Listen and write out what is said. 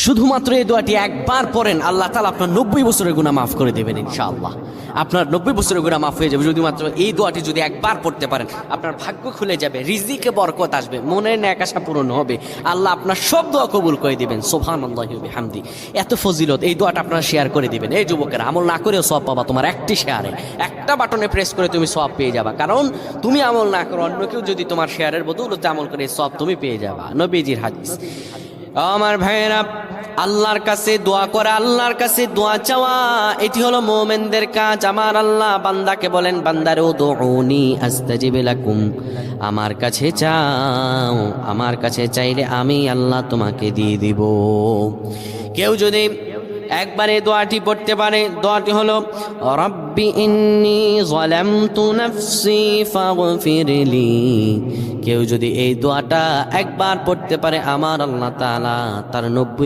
শুধুমাত্র এই দোয়াটি একবার পড়েন, আল্লাহ তাআলা আপনার 90 বছরের গুনাহ মাফ করে দেবেন ইনশাআল্লাহ। আপনার 90 বছরের গুনাহ মাফ হয়ে যাবে শুধুমাত্র এই দোয়াটি যদি একবার পড়তে পারেন। আপনার ভাগ্য খুলে যাবে, রিজিকে বরকত আসবে, মনের ন্যাক আশা পূরণ হবে, আল্লাহ আপনার সব দোয়া কবুল করে দিবেন। সুবহানাল্লাহি ওয়া বিহামদি। এত ফজিলত, এই দোয়াটা আপনারা শেয়ার করে দিবেন। এই যুবকেরা, আমল না করেও সওয়াব পাবা। তোমার একটি শেয়ারে, একটা বাটনে প্রেস করে তুমি সওয়াব পেয়ে যাবা। কারণ তুমি আমল না করো, অন্য কেউ যদি তোমার শেয়ারের বদৌলতে আমল করে, সওয়াব তুমি পেয়ে যাবা। নবীজির হাদিস। আমার ভাইয়েরা, আল্লাহর কাছে দোয়া করা, আল্লাহর কাছে দোয়া চাওয়া, এটি হলো মুমিনদের কাজ। আমার আল্লাহ বান্দাকে বলেন, বান্দারে উদউনি আস্তাজিব লাকুম, আমার কাছে চাও, আমার কাছে চাইলে আমি আল্লাহ তোমাকে দিয়ে দিব। কেউ যদি একবারে দোয়াটি পড়তে পারে, দোয়াটি হলো রব্বি ইন্নী যালামতু নাফসি ফাগফিরলি। কেউ যদি এই দোয়াটা একবার পড়তে পারে, আমার আল্লাহ তাআলা তার 90